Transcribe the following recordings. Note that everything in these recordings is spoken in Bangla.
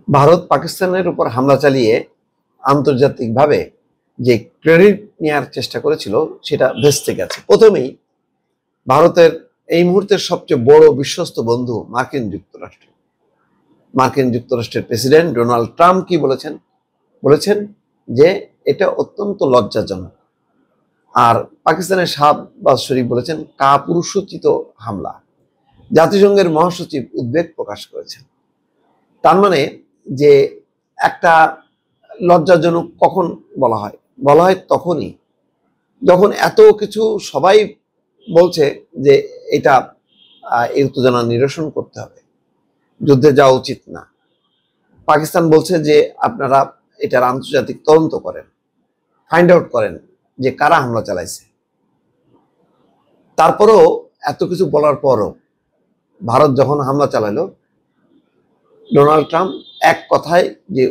ভারত পাকিস্তানের উপর হামলা চালিয়ে আন্তর্জাতিকভাবে যে ক্রেডিট নেওয়ার চেষ্টা করেছিল সেটা ভেস্তে গেছে। প্রথমেই ভারতের এই মুহূর্তের সবচেয়ে বড় বিশ্বস্ত বন্ধু মার্কিন যুক্তরাষ্ট্রের প্রেসিডেন্ট ডোনাল্ড ট্রাম্প কি বলেছেন যে এটা অত্যন্ত লজ্জাজনক। আর পাকিস্তানের শাহবাজ শরীফ বলেছেন কাপুরুষোচিত হামলা। জাতিসংঘের মহাসচিব উদ্বেগ প্রকাশ করেছেন। তার মানে যে একটা লজ্জাজনক কখন বলা হয় তখনই যখন এত কিছু সবাই বলছে যে এটা এই উত্তেজনা নিরসন করতে হবে, যুদ্ধে যাওয়া উচিত না। পাকিস্তান বলছে যে আপনারা এটার আন্তর্জাতিক তদন্ত করেন, ফাইন্ড আউট করেন যে কারা হামলা চালাইছে। তারপরেও এত কিছু বলার পরও ভারত যখন হামলা চালাইলো, ডোনাল্ড ট্রাম্প এক কথায় যে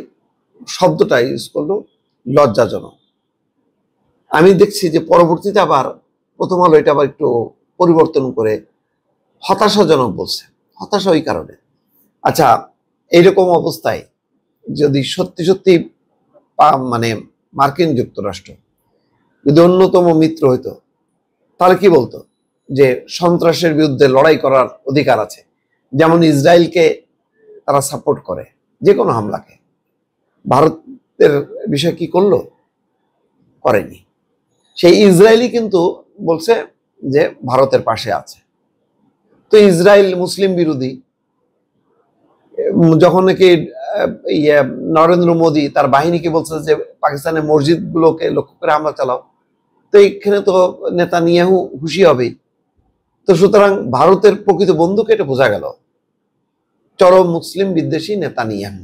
শব্দটা ইউজ করলো লজ্জাজনক। আমি দেখছি যে পরবর্তীতে আবার প্রথম আলো এটা আবার একটু পরিবর্তন করে হতাশাজনক বলছে। হতাশা ওই কারণে, আচ্ছা এইরকম অবস্থায় যদি সত্যি সত্যি মানে মার্কিন যুক্তরাষ্ট্র যদি অন্যতম মিত্র হইতো, তাহলে কি বলতো যে সন্ত্রাসের বিরুদ্ধে লড়াই করার অধিকার আছে। যেমন ইসরায়েলকে তারা সাপোর্ট করে যে কোনো হামলাকে। ভারতের বিষয় কি করলো? করেনি। সেই ইসরায়েলই কিন্তু বলছে যে ভারতের পাশে আছে। তো ইসরায়েল মুসলিম বিরোধী। যখন নাকি নরেন্দ্র মোদী তার বাহিনীকে বলছে যে পাকিস্তানের মসজিদগুলোকে লক্ষ্য করে হামলা চালাও, তো এইখানে তো নেতানিয়াহু খুশি হবেই। তো সুতরাং ভারতের প্রকৃত বন্ধুকে এটা বোঝা গেল, চরম মুসলিম বিদ্বেষী নেতানিয়াহু।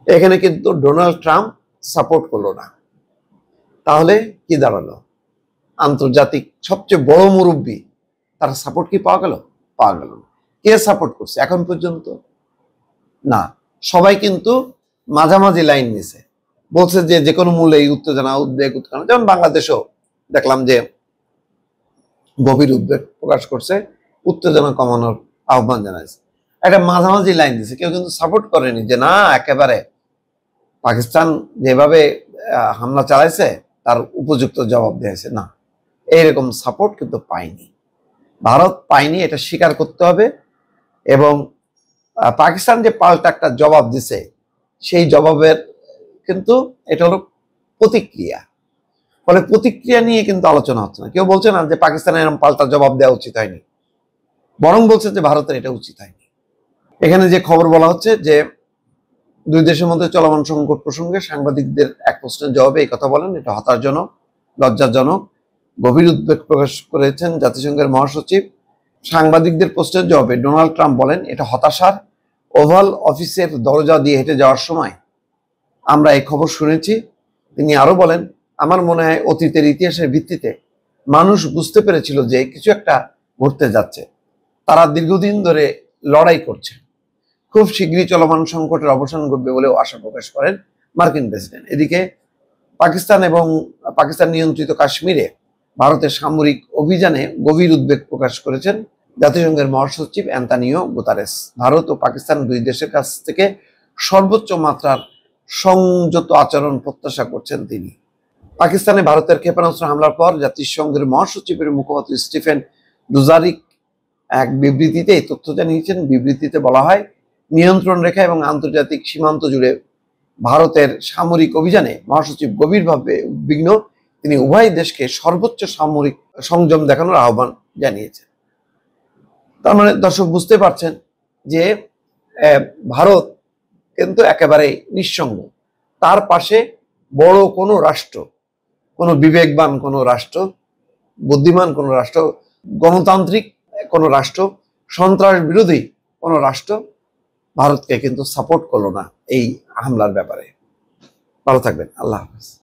এখানে কিন্তু ডোনাল্ড ট্রাম্প সাপোর্ট করলো না। তাহলে কি দাঁড়ালো? আন্তর্জাতিক সবচেয়ে বড় মুরব্বী, তার সাপোর্ট কি পাওয়া গেল? পাওয়া গেল না। কে সাপোর্ট করছে এখন পর্যন্ত? না, সবাই কিন্তু মাঝামাঝি লাইন নিছে, বলছে যে যে কোনো মূল্যে এই উত্তেজনা উদ্বেগ উৎখানা। যেমন বাংলাদেশও দেখলাম যে গভীর উদ্বেগ প্রকাশ করছে, উত্তেজনা কমানোর আহ্বান জানাইছে। একটা মাঝামাঝি লাইন দিছে, কেউ কিন্তু সাপোর্ট করেনি যে না একেবারে পাকিস্তান যেভাবে হামলা চালাইছে তার উপযুক্ত জবাব দিয়েছে। না, এইরকম সাপোর্ট কিন্তু পায়নি, ভারত পায়নি, এটা স্বীকার করতে হবে। এবং পাকিস্তান যে পাল্টা একটা জবাব দিছে, সেই জবাবের কিন্তু এটা হলো প্রতিক্রিয়া। ফলে প্রতিক্রিয়া নিয়ে কিন্তু আলোচনা হচ্ছে না। কেউ বলছে না যে পাকিস্তানের এরকম পাল্টা জবাব দেওয়া উচিত হয়নি, বরং বলছে যে ভারতের এটা উচিত হয়নি। এখানে যে খবর বলা হচ্ছে যে দুই দেশের মধ্যে চলমান সংকট প্রসঙ্গে সাংবাদিকদের এক প্রশ্নের জবাবে এই কথা বলেন, এটা হতাশাজনক, লজ্জাজনক। গভীর উদ্বেগ প্রকাশ করেছেন জাতিসংঘের মহাসচিব। সাংবাদিকদের প্রশ্নের জবাবে ডোনাল্ড ট্রাম্প বলেন, এটা হতাশার। ওভাল অফিসের দরজা দিয়ে হেঁটে যাওয়ার সময় আমরা এই খবর শুনেছি। তিনি আরো বলেন, আমার মনে হয় অতীতের ইতিহাসের ভিত্তিতে মানুষ বুঝতে পেরেছিল যে কিছু একটা ঘটতে যাচ্ছে। তারা দীর্ঘদিন ধরে লড়াই করছে। খুব শীঘ্রই চলমান সংকটের অবসান ঘটবে বলেও আশা প্রকাশ করেন মার্কিন প্রেসিডেন্ট। এদিকে পাকিস্তান নিয়ন্ত্রিত কাশ্মীরে ভারতের সামরিক অভিযানে গভীর উদ্বেগ প্রকাশ করেছেন জাতিসংঘের মহাসচিব অ্যান্তোনিও গুতারেস। ভারত ও পাকিস্তান দুই দেশের কাছ থেকে সর্বোচ্চ মাত্রার সংযত আচরণ প্রত্যাশা করছেন তিনি। পাকিস্তানে ভারতের ক্ষেপণাস্ত্র হামলার পর জাতিসংঘের মহাসচিবের মুখপাত্র স্টিফেন দুজারিক এক বিবৃতিতে এই তথ্য জানিয়েছেন। বিবৃতিতে বলা হয়, নিয়ন্ত্রণ রেখা এবং আন্তর্জাতিক সীমান্ত জুড়ে ভারতের সামরিক অভিযানে মহাসচিব গভীরভাবে উদ্বিগ্ন। তিনি উভয় দেশকে সর্বোচ্চ সামরিক সংযম দেখানোর আহ্বান জানিয়েছেন। তার মানে দর্শক বুঝতে পারছেন যে ভারত কিন্তু একেবারে নিঃসঙ্গ। তার পাশে বড় কোনো রাষ্ট্র, কোনো বিবেকবান কোনো রাষ্ট্র, বুদ্ধিমান কোনো রাষ্ট্র, গণতান্ত্রিক কোনো রাষ্ট্র, সন্ত্রাস বিরোধী কোনো রাষ্ট্র ভারতকে কিন্তু সাপোর্ট করলো না এই হামলার ব্যাপারে। ভালো থাকবেন, আল্লাহ হাফেজ।